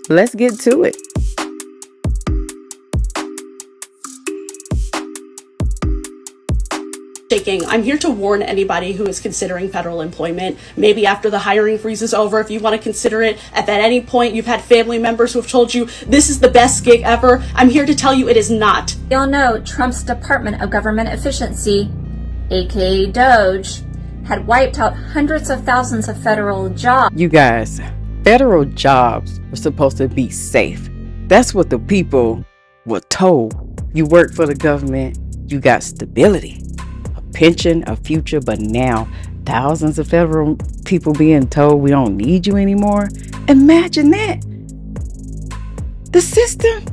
Let's get to it. I'm here to warn anybody who is considering federal employment. Maybe after the hiring freeze is over, if you want to consider it, if at any point you've had family members who have told you this is the best gig ever, I'm here to tell you it is not. You'll know Trump's Department of Government Efficiency, aka Doge, had wiped out hundreds of thousands of federal jobs. You guys, federal jobs were supposed to be safe. That's what the people were told. You work for the government, you got stability, a pension, a future, but now thousands of federal people being told we don't need you anymore. Imagine that. The system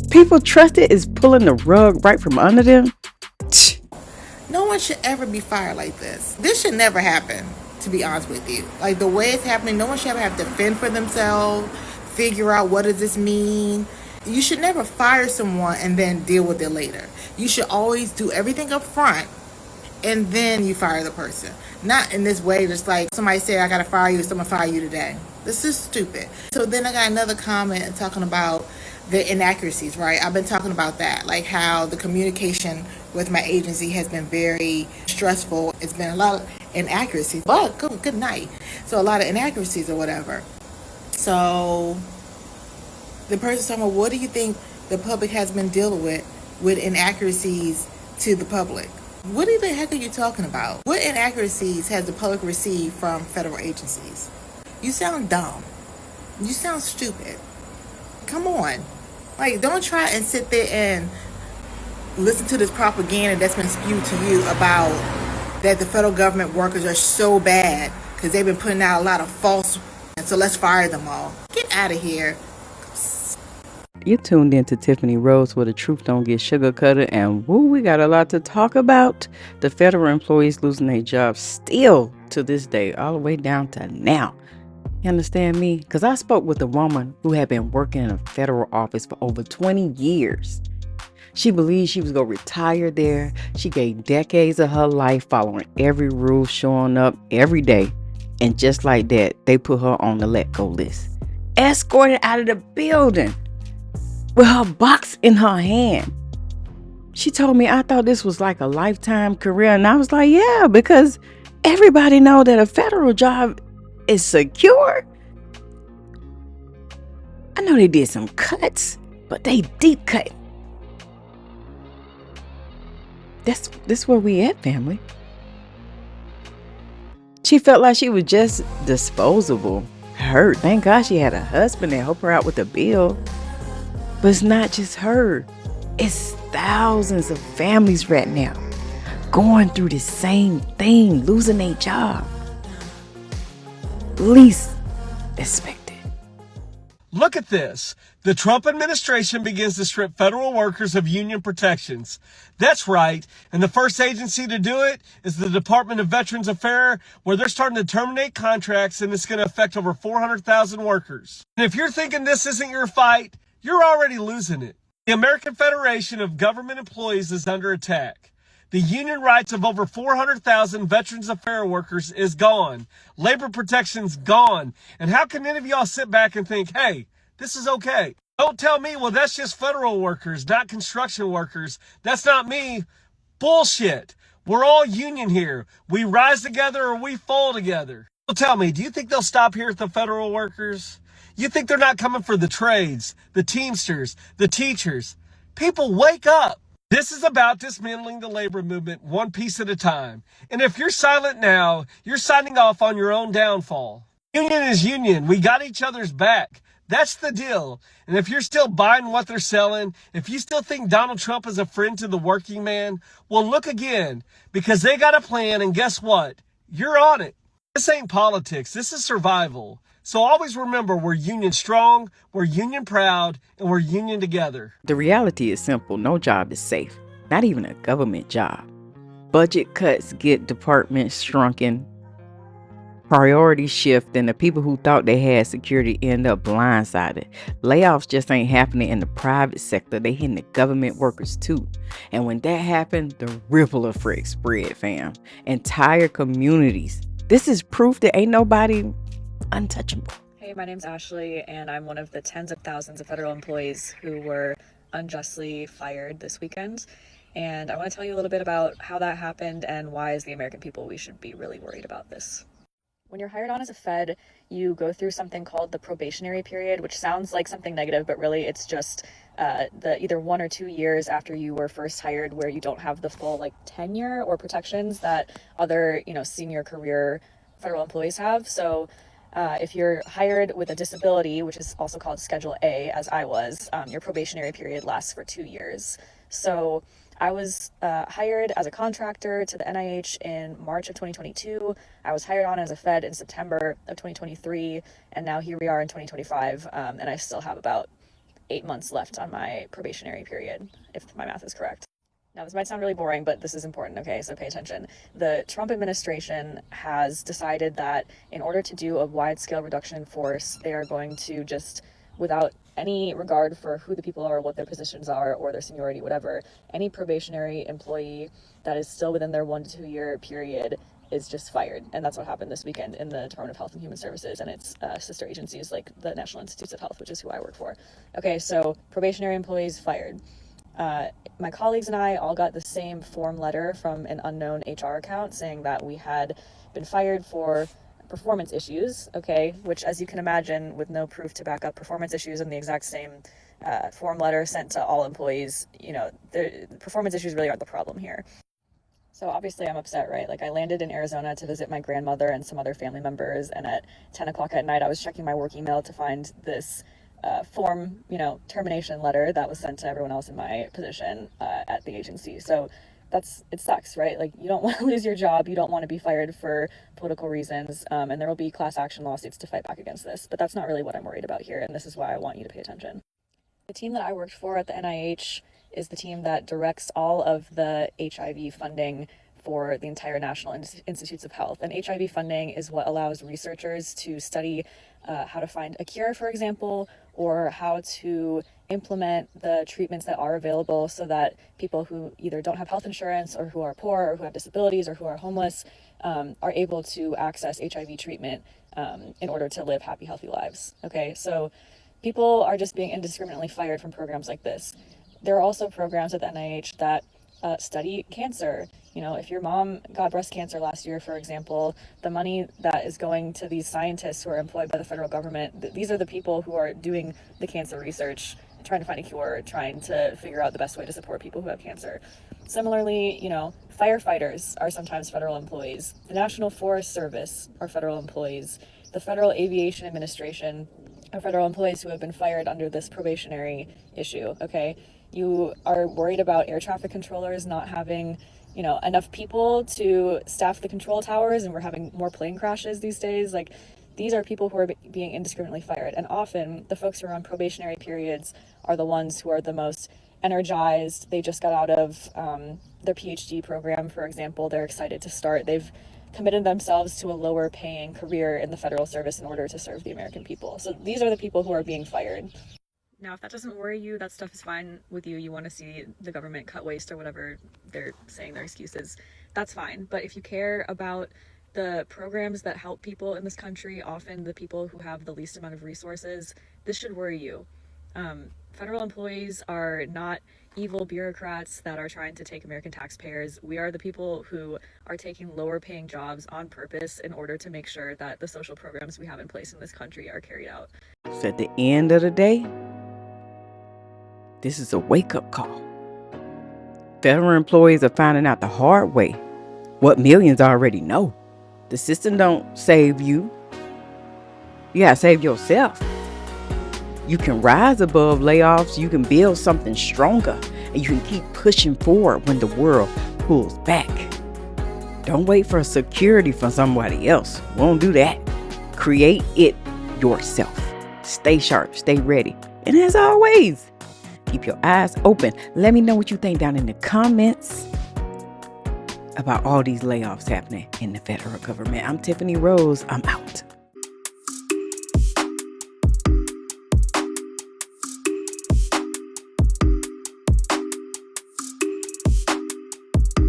people trusted is pulling the rug right from under them. No one should ever be fired like this. This should never happen, to be honest with you. Like, the way it's happening, no one should ever have to fend for themselves, figure out what does this mean. You should never fire someone and then deal with it later. You should always do everything up front and then you fire the person. Not in this way, just like somebody said, I gotta fire you, so I'm gonna fire you today. This is stupid. So then I got another comment talking about the inaccuracies, right? I've been talking about that, like how the communication with my agency has been very stressful. It's been a lot of inaccuracies, but good night. So a lot of inaccuracies or whatever. So the person's talking about, what do you think the public has been dealing with inaccuracies to the public? What the heck are you talking about? What inaccuracies has the public received from federal agencies? You sound dumb. You sound stupid. Come on. Like, don't try and sit there and listen to this propaganda that's been spewed to you about that the federal government workers are so bad because they've been putting out a lot of false, and so let's fire them all. Get out of here. You're tuned into Tiffany Rose, where the truth don't get sugar-coated, and woo, we got a lot to talk about. The federal employees losing their jobs still to this day, all the way down to now. You understand me? Because I spoke with a woman who had been working in a federal office for over 20 years. She believed she was going to retire there. She gave decades of her life following every rule, showing up every day. And just like that, they put her on the let-go list. Escorted out of the building with her box in her hand. She told me, I thought this was like a lifetime career. And I was like, yeah, because everybody know that a federal job is secure. I know they did some cuts, but they deep cut. This where we at, family. She felt like she was just disposable. Hurt. Thank God she had a husband that helped her out with the bill. But it's not just her. It's thousands of families right now going through the same thing, losing their job. Least expected. Look at this. The Trump administration begins to strip federal workers of union protections. That's right. And the first agency to do it is the Department of Veterans Affairs, where they're starting to terminate contracts, and it's going to affect over 400,000 workers. And if you're thinking this isn't your fight, you're already losing it. The American Federation of Government Employees is under attack. The union rights of over 400,000 Veterans Affairs workers is gone. Labor protection's gone. And how can any of y'all sit back and think, hey, this is okay? Don't tell me, well, that's just federal workers, not construction workers. That's not me. Bullshit. We're all union here. We rise together or we fall together. So tell me, do you think they'll stop here at the federal workers? You think they're not coming for the trades, the Teamsters, the teachers? People, wake up. This is about dismantling the labor movement one piece at a time. And if you're silent now, you're signing off on your own downfall. Union is union. We got each other's back. That's the deal. And if you're still buying what they're selling, if you still think Donald Trump is a friend to the working man, well, look again, because they got a plan, and guess what? You're on it. This ain't politics. This is survival. So always remember, we're union strong, we're union proud, and we're union together. The reality is simple. No job is safe. Not even a government job. Budget cuts get departments shrunken. Priorities shift, and the people who thought they had security end up blindsided. Layoffs just ain't happening in the private sector. They hitting the government workers too. And when that happened, the ripple effect spread, fam. Entire communities. This is proof that ain't nobody untouchable. Hey Hey, my name's Ashley, and I'm one of the tens of thousands of federal employees who were unjustly fired this weekend. And I want to tell you a little bit about how that happened and why, as the American people, we should be really worried about this. When you're hired on as a Fed, you go through something called the probationary period, which sounds like something negative, but really it's just the either 1 or 2 years after you were first hired where you don't have the full tenure or protections that other senior career federal employees have. So if you're hired with a disability, which is also called Schedule A, as I was, your probationary period lasts for 2 years. So I was hired as a contractor to the NIH in March of 2022. I was hired on as a Fed in September of 2023, and now here we are in 2025, and I still have about 8 months left on my probationary period, if my math is correct. Now, this might sound really boring, but this is important, okay? So pay attention. The Trump administration has decided that in order to do a wide-scale reduction in force, they are going to just, without any regard for who the people are, what their positions are, or their seniority, whatever, any probationary employee that is still within their 1 to 2 year period is just fired. And that's what happened this weekend in the Department of Health and Human Services and its sister agencies like the National Institutes of Health, which is who I work for. Okay, so probationary employees fired. My colleagues and I all got the same form letter from an unknown HR account saying that we had been fired for performance issues, okay, which, as you can imagine, with no proof to back up performance issues and the exact same form letter sent to all employees, the performance issues really aren't the problem here. So obviously I'm upset, right? I landed in Arizona to visit my grandmother and some other family members, and at 10 o'clock at night I was checking my work email to find this form, termination letter that was sent to everyone else in my position at the agency. So it sucks, right? You don't want to lose your job. You don't want to be fired for political reasons. And there will be class action lawsuits to fight back against this. But that's not really what I'm worried about here. And this is why I want you to pay attention. The team that I worked for at the NIH is the team that directs all of the HIV funding for the entire National Institutes of Health. And HIV funding is what allows researchers to study how to find a cure, for example, or how to implement the treatments that are available so that people who either don't have health insurance or who are poor or who have disabilities or who are homeless are able to access HIV treatment in order to live happy, healthy lives. Okay, so people are just being indiscriminately fired from programs like this. There are also programs at the NIH that study cancer. If your mom got breast cancer last year, for example, the money that is going to these scientists who are employed by the federal government, these are the people who are doing the cancer research, trying to find a cure, trying to figure out the best way to support people who have cancer. Similarly, firefighters are sometimes federal employees. The National Forest Service are federal employees. The Federal Aviation Administration are federal employees who have been fired under this probationary issue, okay? You are worried about air traffic controllers not having enough people to staff the control towers, and we're having more plane crashes these days. These are people who are being indiscriminately fired. And often the folks who are on probationary periods are the ones who are the most energized. They just got out of their PhD program, for example. They're excited to start. They've committed themselves to a lower paying career in the federal service in order to serve the American people. So these are the people who are being fired. Now, if that doesn't worry you, that stuff is fine with you. You want to see the government cut waste or whatever they're saying their excuse is, that's fine. But if you care about the programs that help people in this country, often the people who have the least amount of resources, this should worry you. Federal employees are not evil bureaucrats that are trying to take American taxpayers. We are the people who are taking lower paying jobs on purpose in order to make sure that the social programs we have in place in this country are carried out. So at the end of the day, this is a wake-up call. Federal employees are finding out the hard way what millions already know. The system don't save you. You gotta save yourself. You can rise above layoffs. You can build something stronger. And you can keep pushing forward when the world pulls back. Don't wait for security from somebody else. Won't do that. Create it yourself. Stay sharp. Stay ready. And as always, keep your eyes open. Let me know what you think down in the comments about all these layoffs happening in the federal government. I'm Tiffany Rose. I'm out.